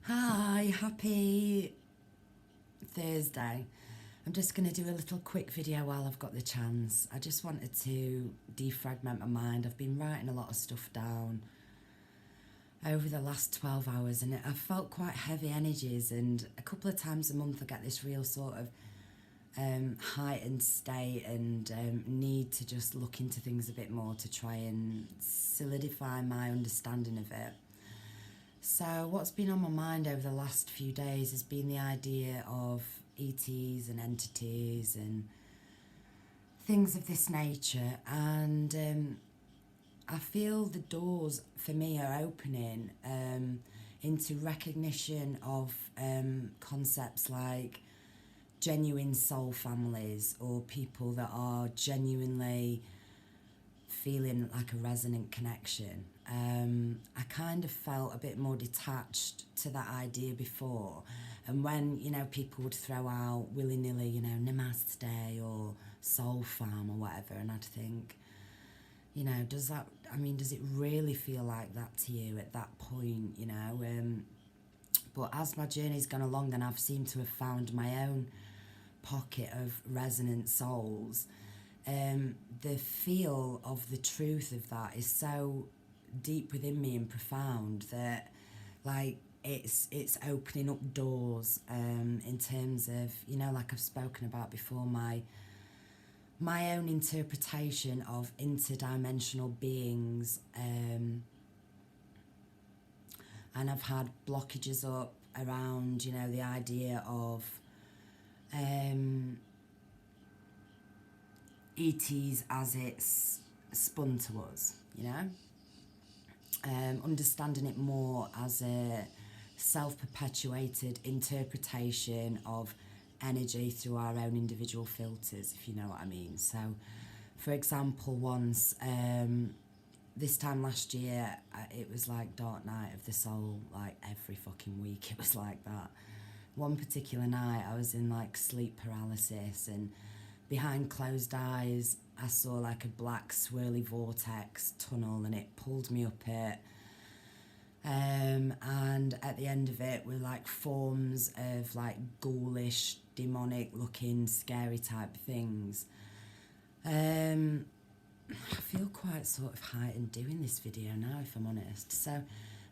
Hi, happy Thursday. I'm just going to do a little quick video while I've got the chance. I just wanted to defragment my mind. I've been writing a lot of stuff down over the last 12 hours and I've felt quite heavy energies, and a couple of times a month I get this real sort of heightened state and need to just look into things a bit more to try and solidify my understanding of it. So what's been on my mind over the last few days has been the idea of ETs and entities and things of this nature, and I feel the doors for me are opening into recognition of concepts like genuine soul families, or people that are genuinely feeling like a resonant connection. I kind of felt a bit more detached to that idea before, and when people would throw out willy-nilly namaste or soul fam or whatever, and I'd think, does it really feel like that to you at that point? But as my journey's gone along and I've seemed to have found my own pocket of resonant souls, the feel of the truth of that is so deep within me and profound that, like, it's opening up doors in terms of, like I've spoken about before, my own interpretation of interdimensional beings, and I've had blockages up around the idea of ETs as it's spun to us, understanding it more as a self-perpetuated interpretation of energy through our own individual filters, if you know what I mean. So, for example, once, this time last year, it was like dark night of the soul, like every fucking week it was like that. One particular night I was in like sleep paralysis, and behind closed eyes I saw like a black swirly vortex tunnel, and it pulled me up it. And at the end of it were like forms of like ghoulish, demonic looking, scary type things. I feel quite sort of heightened doing this video now, if I'm honest. So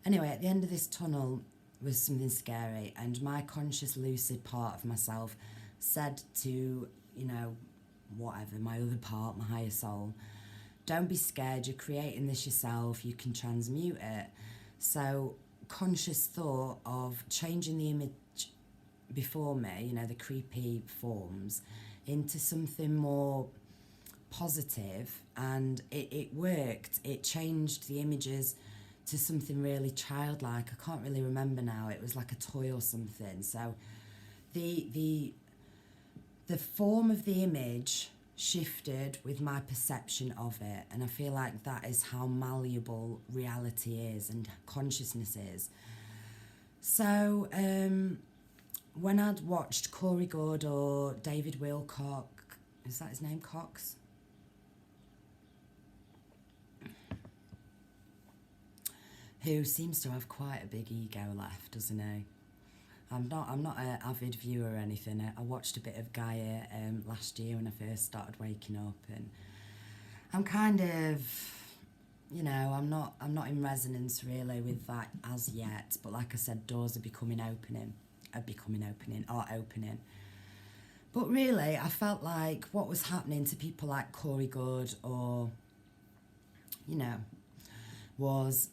anyway, at the end of this tunnel was something scary, and my conscious lucid part of myself said to, whatever, my other part, my higher soul, don't be scared, you're creating this yourself, you can transmute it. So conscious thought of changing the image before me, the creepy forms, into something more positive, and it worked. It changed the images to something really childlike. I can't really remember now. It was like a toy or something. So the form of the image shifted with my perception of it, and I feel like that is how malleable reality is and consciousness is. So when I'd watched Corey Gord or David Wilcock, is that his name, Cox? Who seems to have quite a big ego left, doesn't he? I'm not an avid viewer or anything. I watched a bit of Gaia last year when I first started waking up, and I'm kind of, I'm not in resonance really with that as yet. But like I said, doors are opening. But really, I felt like what was happening to people like Corey Good or, was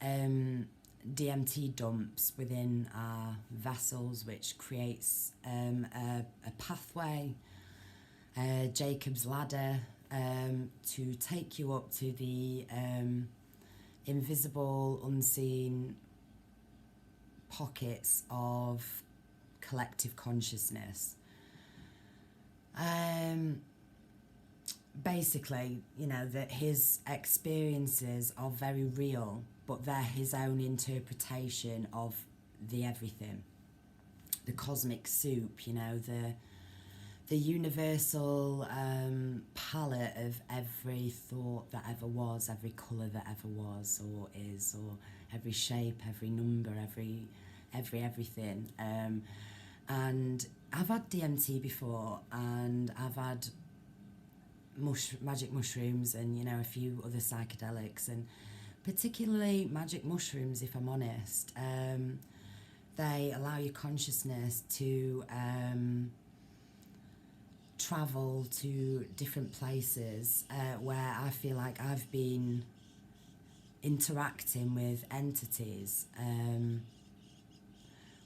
DMT dumps within our vessels, which creates a pathway, Jacob's ladder, to take you up to the invisible, unseen pockets of collective consciousness. Basically, that his experiences are very real, but they're his own interpretation of the everything, the cosmic soup, the universal palette of every thought that ever was, every colour that ever was or is, or every shape, every number, every everything. And I've had DMT before, and I've had magic mushrooms and, you know, a few other psychedelics, and particularly magic mushrooms, if I'm honest. They allow your consciousness to travel to different places where I feel like I've been interacting with entities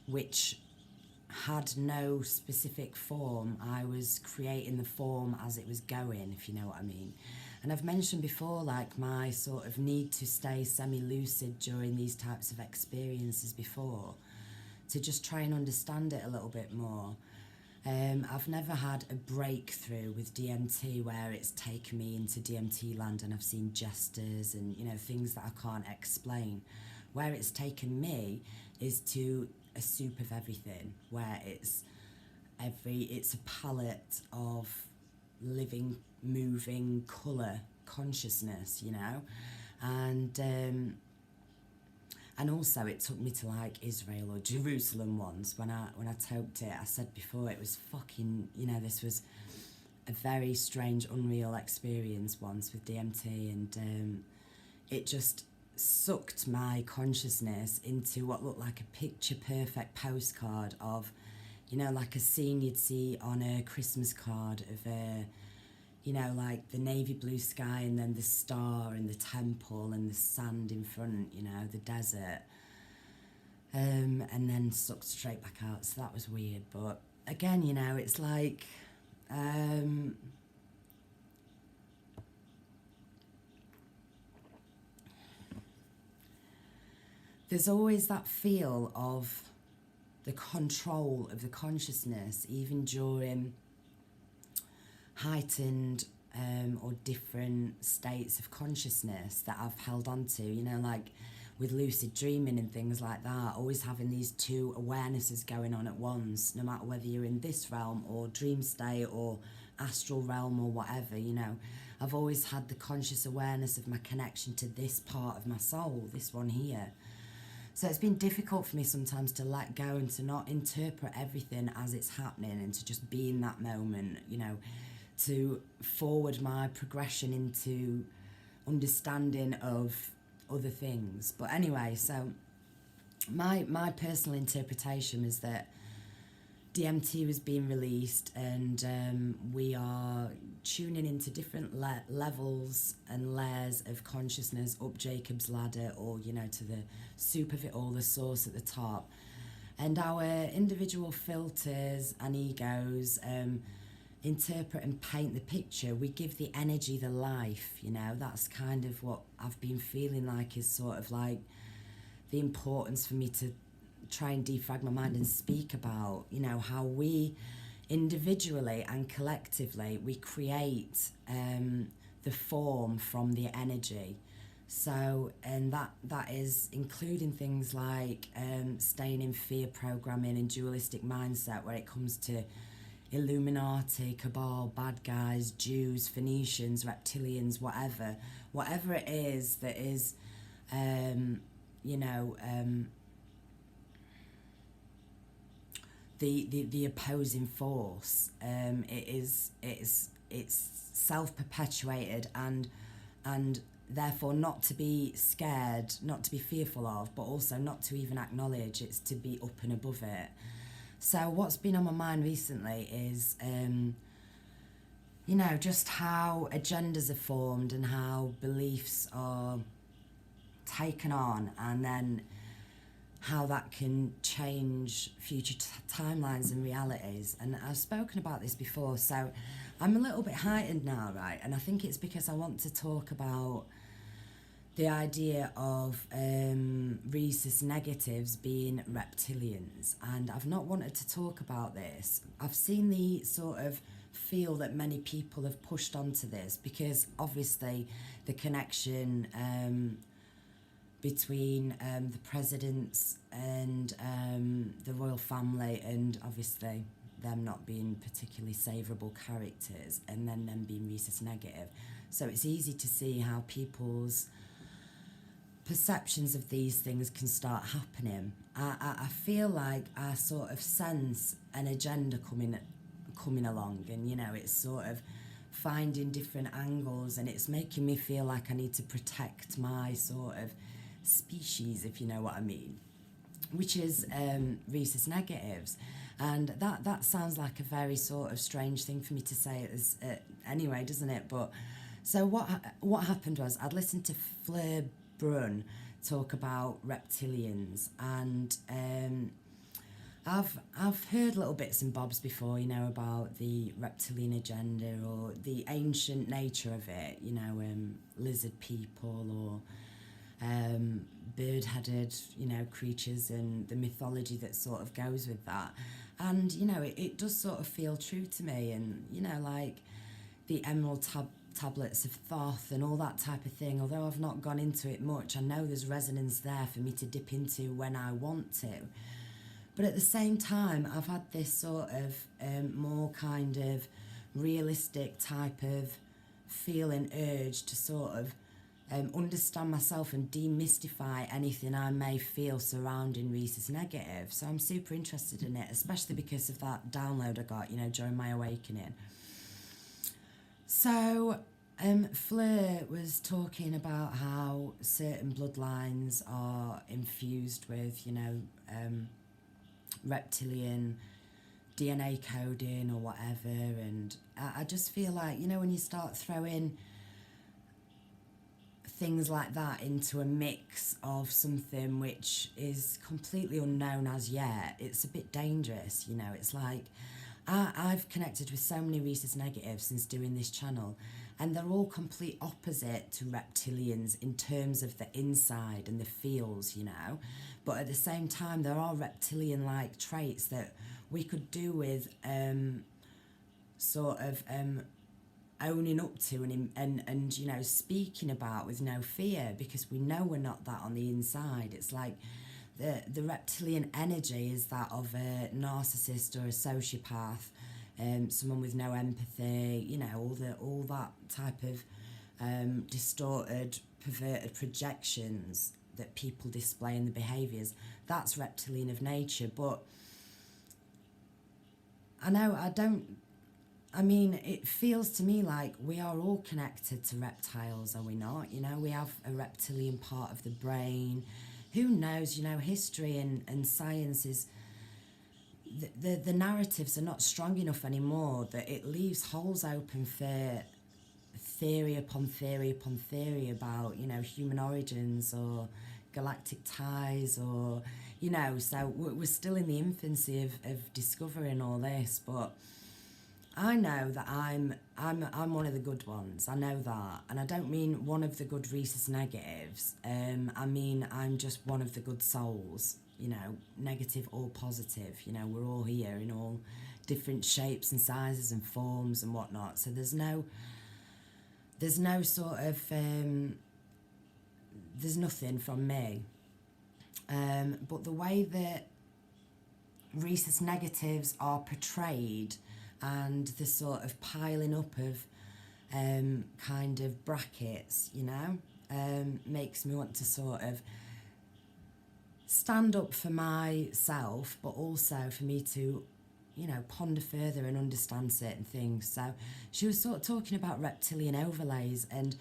which had no specific form. I was creating the form as it was going, if you know what I mean. And I've mentioned before, like, my sort of need to stay semi-lucid during these types of experiences before, to just try and understand it a little bit more. I've never had a breakthrough with DMT where it's taken me into DMT land and I've seen jesters and, you know, things that I can't explain. Where it's taken me is to a soup of everything, where it's a palette of living, moving colour consciousness, you know. And also it took me to, like, Israel or Jerusalem once. When I toped it, I said before, it was fucking, you know, this was a very strange, unreal experience once with DMT, and it just sucked my consciousness into what looked like a picture perfect postcard of, you know, like a scene you'd see on a Christmas card of a, you know, like the navy blue sky and then the star and the temple and the sand in front, you know, the desert, and then sucked straight back out. So that was weird. But again, you know, it's like there's always that feel of the control of the consciousness, even during heightened or different states of consciousness that I've held on to, you know, like with lucid dreaming and things like that, always having these two awarenesses going on at once, no matter whether you're in this realm or dream state or astral realm or whatever, you know. I've always had the conscious awareness of my connection to this part of my soul, this one here. So it's been difficult for me sometimes to let go and to not interpret everything as it's happening and to just be in that moment, you know, to forward my progression into understanding of other things. But anyway, so my personal interpretation is that DMT was being released, and we are tuning into different levels and layers of consciousness up Jacob's ladder, or, you know, to the soup of it all, the source at the top. And our individual filters and egos interpret and paint the picture. We give the energy the life, you know. That's kind of what I've been feeling like is sort of like the importance for me to try and defrag my mind and speak about, you know, how we individually and collectively we create the form from the energy. So, and that is including things like staying in fear programming and dualistic mindset, where it comes to Illuminati, cabal, bad guys, Jews, Phoenicians, reptilians, whatever it is that is, you know, the opposing force. It's self-perpetuated and therefore not to be scared, not to be fearful of, but also not to even acknowledge. It's to be up and above it. So what's been on my mind recently is, you know, just how agendas are formed and how beliefs are taken on, and then how that can change future timelines and realities. And I've spoken about this before, so I'm a little bit heightened now, right? And I think it's because I want to talk about the idea of rhesus negatives being reptilians. And I've not wanted to talk about this. I've seen the sort of feel that many people have pushed onto this, because obviously the connection between the presidents and the royal family, and obviously them not being particularly savouroble characters, and then them being rhesus negative. So it's easy to see how people's perceptions of these things can start happening, I feel like I sort of sense an agenda coming along, and you know, it's sort of finding different angles, and it's making me feel like I need to protect my sort of species, if you know what I mean, which is rhesus negatives. And that sounds like a very sort of strange thing for me to say anyway, doesn't it? But so what happened was, I'd listened to Fleur Brun talk about reptilians, and I've heard little bits and bobs before, you know, about the reptilian agenda or the ancient nature of it, you know, lizard people or bird-headed, you know, creatures, and the mythology that sort of goes with that. And, you know, it does sort of feel true to me, and, you know, like the emerald tablets of Thoth and all that type of thing, although I've not gone into it much, I know there's resonance there for me to dip into when I want to. But at the same time, I've had this sort of more kind of realistic type of feeling, urge to sort of understand myself and demystify anything I may feel surrounding rhesus negative. So I'm super interested in it, especially because of that download I got, you know, during my awakening. So Fleur was talking about how certain bloodlines are infused with, you know, reptilian DNA coding or whatever, and I just feel like, you know, when you start throwing things like that into a mix of something which is completely unknown as yet, it's a bit dangerous, you know. It's like I've connected with so many rhesus negatives since doing this channel, and they're all complete opposite to reptilians in terms of the inside and the feels, you know. But at the same time, there are reptilian-like traits that we could do with sort of owning up to and you know, speaking about with no fear, because we know we're not that on the inside. It's like the reptilian energy is that of a narcissist or a sociopath, someone with no empathy, you know, all that type of distorted, perverted projections that people display in the behaviours. That's reptilian of nature. But I mean, it feels to me like we are all connected to reptiles, are we not? You know, we have a reptilian part of the brain. Who knows, you know, history and science is... The narratives are not strong enough anymore, that it leaves holes open for theory upon theory upon theory about, you know, human origins or galactic ties, or, you know, so we're still in the infancy of discovering all this. But I know that I'm one of the good ones. I know that, and I don't mean one of the good rhesus negatives. I mean, I'm just one of the good souls, you know, negative or positive. You know, we're all here in all different shapes and sizes and forms and whatnot. So there's no sort of there's nothing from me. But the way that rhesus negatives are portrayed, and the sort of piling up of kind of brackets, you know, makes me want to sort of stand up for myself, but also for me to, you know, ponder further and understand certain things. So she was sort of talking about reptilian overlays, and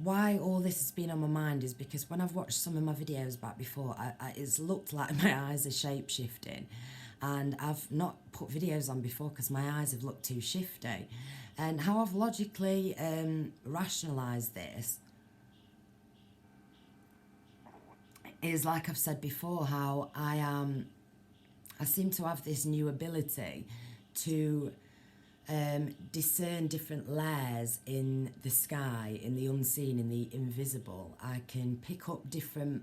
why all this has been on my mind is because when I've watched some of my videos back before, it's looked like my eyes are shape-shifting. And I've not put videos on before because my eyes have looked too shifty. And how I've logically rationalised this is, like I've said before, how I seem to have this new ability to discern different layers in the sky, in the unseen, in the invisible. I can pick up different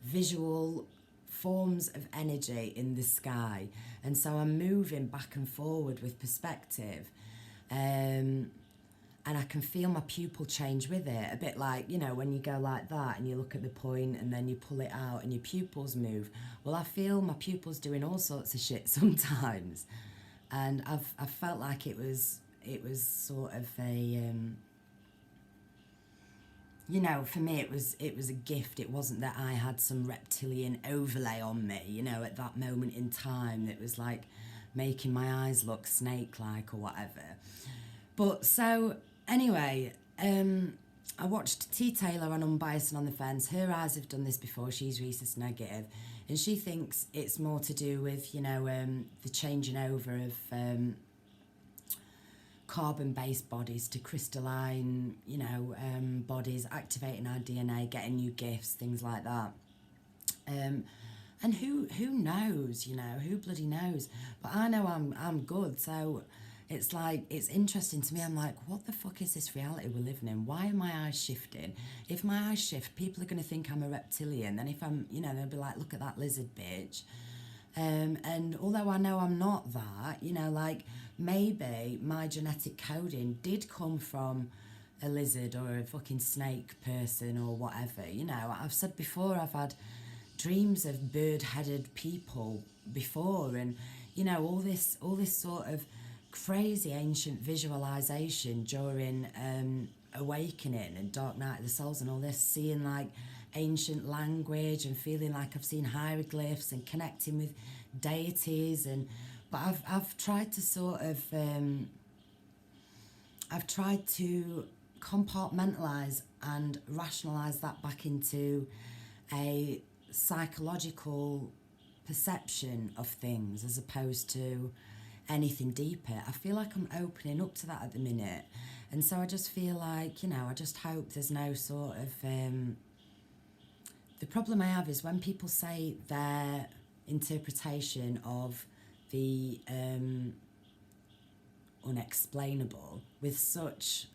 visual forms of energy in the sky, and so I'm moving back and forward with perspective, and I can feel my pupil change with it, a bit like, you know, when you go like that and you look at the point and then you pull it out and your pupils move. Well, I feel my pupils doing all sorts of shit sometimes, and I've felt like it was sort of a you know, for me it was a gift. It wasn't that I had some reptilian overlay on me, you know, at that moment in time that was like making my eyes look snake-like or whatever. But so anyway, I watched T Taylor on Unbiased and on the Fence. Her eyes have done this before. She's rhesus negative, and she thinks it's more to do with, you know, the changing over of carbon-based bodies to crystalline, you know, bodies, activating our DNA, getting new gifts, things like that. And who knows, you know, who bloody knows? But I know I'm good, so it's like, it's interesting to me. I'm like, what the fuck is this reality we're living in? Why are my eyes shifting? If my eyes shift, people are going to think I'm a reptilian. Then if I'm, you know, they'll be like, look at that lizard bitch. And although I know I'm not that, you know, like maybe my genetic coding did come from a lizard or a fucking snake person or whatever. You know, I've said before, I've had dreams of bird-headed people before, and you know, all this sort of crazy ancient visualization during awakening and Dark Night of the Souls and all this, seeing like ancient language and feeling like I've seen hieroglyphs and connecting with deities. And but I've tried to sort of I've tried to compartmentalize and rationalize that back into a psychological perception of things as opposed to anything deeper. I feel like I'm opening up to that at the minute, and so I just feel like, you know, I just hope there's no sort of the problem I have is when people say their interpretation of the unexplainable with such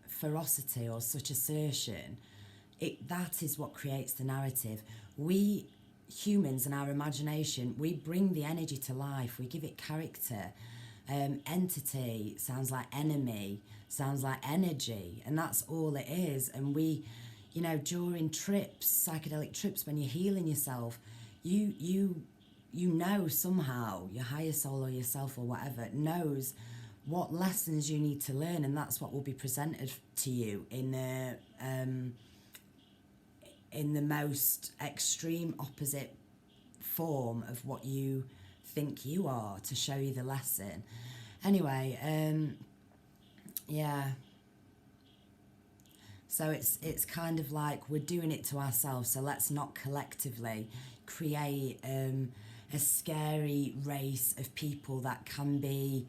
ferocity or such assertion, that is what creates the narrative. We humans and our imagination, we bring the energy to life, we give it character. Entity sounds like enemy, sounds like energy, and that's all it is. And we, you know, during trips, psychedelic trips, when you're healing yourself, you know somehow your higher soul or yourself or whatever knows what lessons you need to learn, and that's what will be presented to you in the most extreme opposite form of what you think you are, to show you the lesson. Anyway, yeah. So it's kind of like we're doing it to ourselves, so let's not collectively create a scary race of people that can be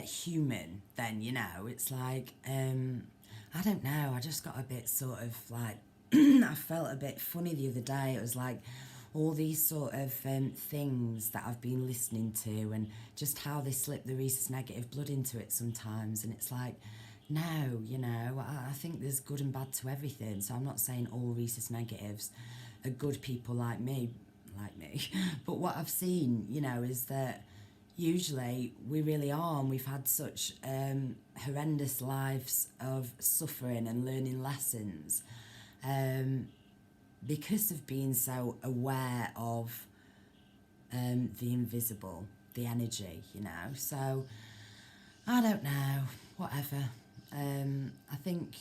human then, you know. It's like, I don't know, I just got a bit sort of like, I felt a bit funny the other day. It was like all these sort of things that I've been listening to, and just how they slip the rhesus negative blood into it sometimes. And it's like, no, you know, I think there's good and bad to everything. So I'm not saying all rhesus negatives are good people like me. But what I've seen, you know, is that usually we really are, and we've had such horrendous lives of suffering and learning lessons. Because of being so aware of the invisible, the energy, you know. So, I don't know, whatever. I think,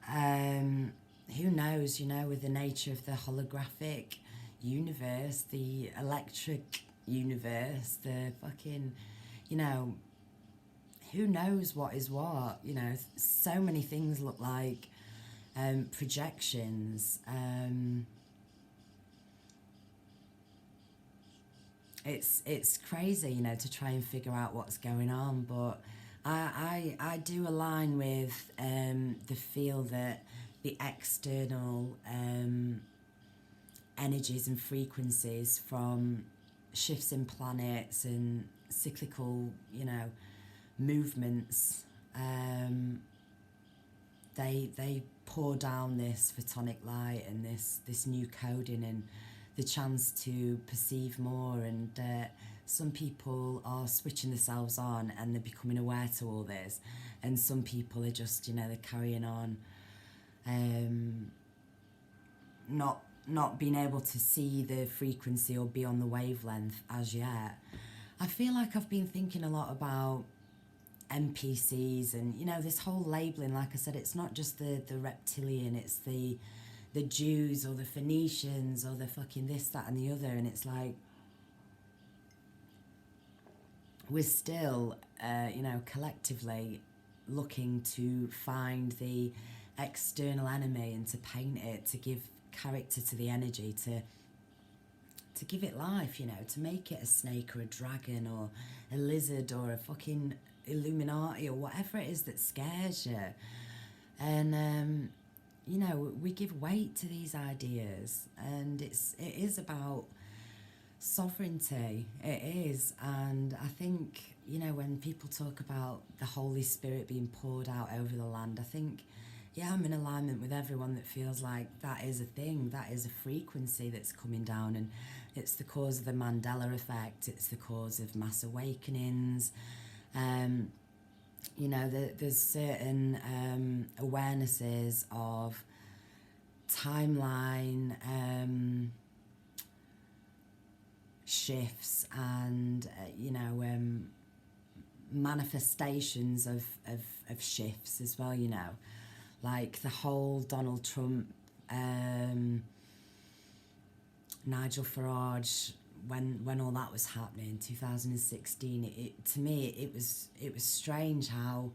who knows, you know, with the nature of the holographic universe, the electric universe, the fucking, you know, who knows what is what, you know. So many things look like projections. It's crazy, you know, to try and figure out what's going on, but I do align with the feel that the external energies and frequencies from shifts in planets and cyclical, you know, movements, they pour down this photonic light and this new coding and the chance to perceive more. And some people are switching themselves on and they're becoming aware to all this, and some people are just, you know, they're carrying on, not being able to see the frequency or be on the wavelength as yet. I feel like I've been thinking a lot about NPCs, and, you know, this whole labelling, like I said, it's not just the reptilian, it's the Jews or the Phoenicians or the fucking this, that and the other, and it's like, we're still, you know, collectively looking to find the external enemy and to paint it, to give character to the energy, to give it life, you know, to make it a snake or a dragon or a lizard or a fucking Illuminati or whatever it is that scares you. And, you know, we give weight to these ideas, and it is about sovereignty. It is. And I think, you know, when people talk about the Holy Spirit being poured out over the land, I think, yeah, I'm in alignment with everyone that feels like that is a thing, that is a frequency that's coming down, and it's the cause of the Mandela effect, it's the cause of mass awakenings. You know, there's certain awarenesses of timeline shifts and, you know, manifestations of shifts as well, you know. Like the whole Donald Trump, Nigel Farage, when all that was happening, 2016, to me it was strange how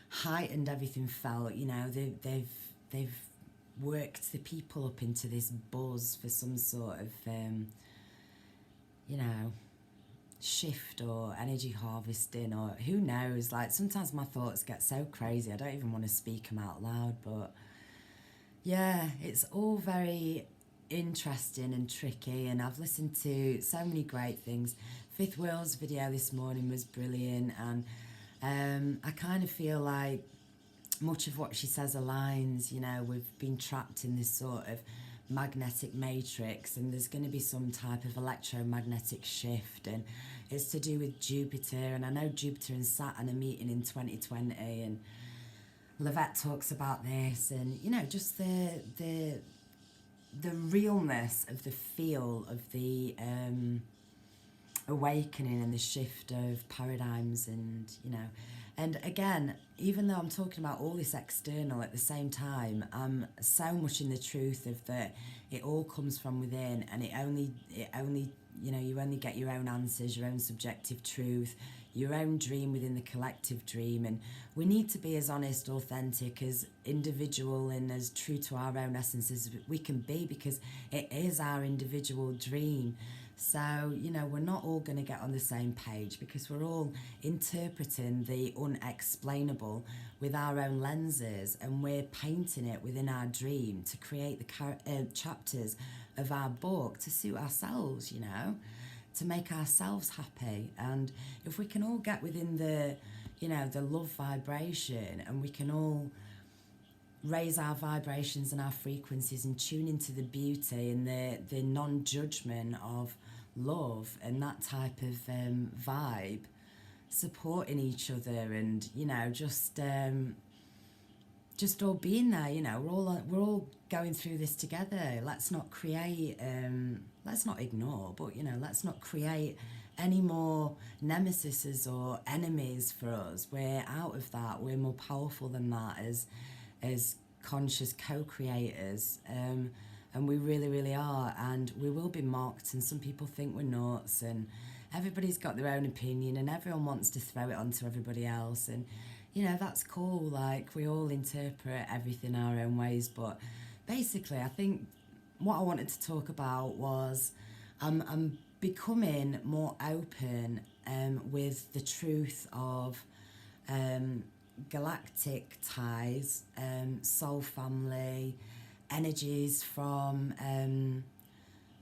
heightened everything felt. You know, they've worked the people up into this buzz for some sort of you know, shift or energy harvesting, or who knows. Like, sometimes my thoughts get so crazy I don't even want to speak them out loud. But yeah, it's all very interesting and tricky, and I've listened to so many great things. Fifth Wheel's video this morning was brilliant, and I kind of feel like much of what she says aligns. You know, we've been trapped in this sort of magnetic matrix, and there's going to be some type of electromagnetic shift, and it's to do with Jupiter. And I know Jupiter and Saturn are meeting in 2020, and Levette talks about this, and, you know, just the realness of the feel of the awakening and the shift of paradigms. And, you know, and again, even though I'm talking about all this external, at the same time, I'm so much in the truth of that it all comes from within, and it only, you know, you only get your own answers, your own subjective truth, your own dream within the collective dream. And we need to be as honest, authentic, as individual and as true to our own essence as we can be, because it is our individual dream. So, you know, we're not all going to get on the same page, because we're all interpreting the unexplainable with our own lenses, and we're painting it within our dream to create the chapters of our book to suit ourselves, you know, to make ourselves happy. And if we can all get within the, you know, the love vibration, and we can all raise our vibrations and our frequencies and tune into the beauty and the non-judgment of love and that type of vibe, supporting each other, and, you know, just all being there. You know, we're all going through this together. Let's not create, let's not ignore, but, you know, let's not create any more nemesises or enemies for us. We're out of that. We're more powerful than that as conscious co-creators, and we really, really are. And we will be mocked, and some people think we're nuts, and everybody's got their own opinion, and everyone wants to throw it onto everybody else. And, you know, that's cool. Like, we all interpret everything our own ways. But basically, I think what I wanted to talk about was I'm becoming more open with the truth of galactic ties, soul family, energies from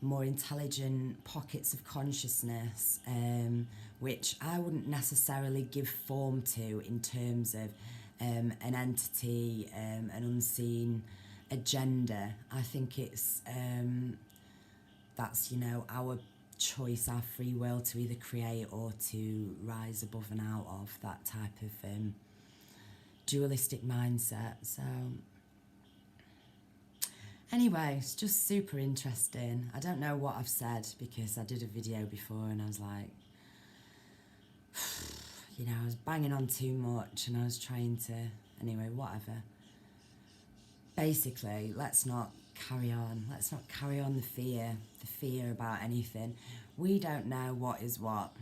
more intelligent pockets of consciousness, which I wouldn't necessarily give form to in terms of an entity, an unseen agenda. I think it's that's, you know, our choice, our free will to either create or to rise above and out of that type of dualistic mindset. So anyway, it's just super interesting. I don't know what I've said, because I did a video before and I was like, you know, I was banging on too much and I was trying to, anyway, whatever. Basically, let's not carry on. Let's not carry on the fear about anything. We don't know what is what.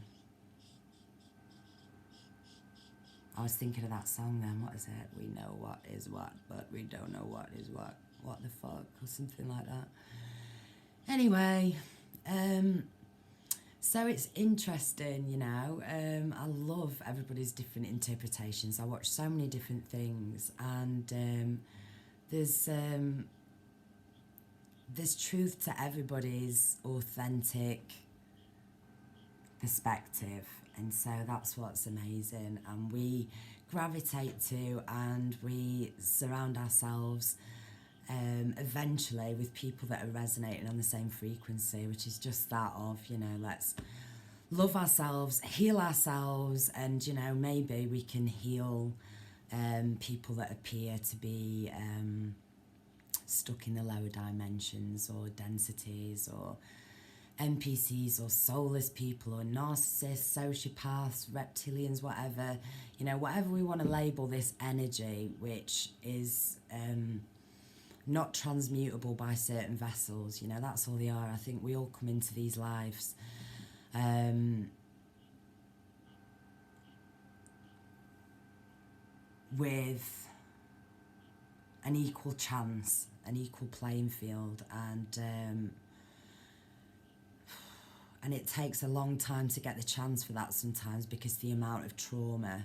I was thinking of that song then, what is it? We know what is what, but we don't know what is what. What the fuck, or something like that. Anyway, so it's interesting, you know. I love everybody's different interpretations. I watch so many different things, and there's truth to everybody's authentic perspective, and so that's what's amazing. And we gravitate to and we surround ourselves eventually with people that are resonating on the same frequency, which is just that of, you know, let's love ourselves, heal ourselves, and, you know, maybe we can heal people that appear to be stuck in the lower dimensions or densities or NPCs or soulless people or narcissists, sociopaths, reptilians, whatever, you know, whatever we want to label this energy, which is not transmutable by certain vessels, you know, that's all they are. I think we all come into these lives with an equal chance, an equal playing field, and it takes a long time to get the chance for that sometimes, because the amount of trauma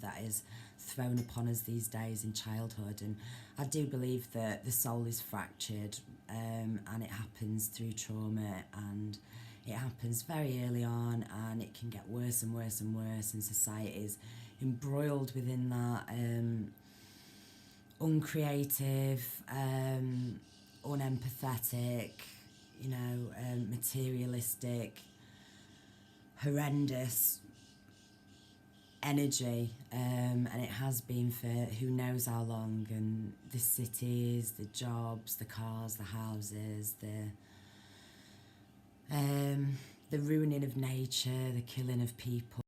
that is thrown upon us these days in childhood. And I do believe that the soul is fractured, and it happens through trauma, and it happens very early on, and it can get worse and worse and worse, and society is embroiled within that uncreative, unempathetic, you know, materialistic, horrendous energy, and it has been for who knows how long. And the cities, the jobs, the cars, the houses, the ruining of nature, the killing of people.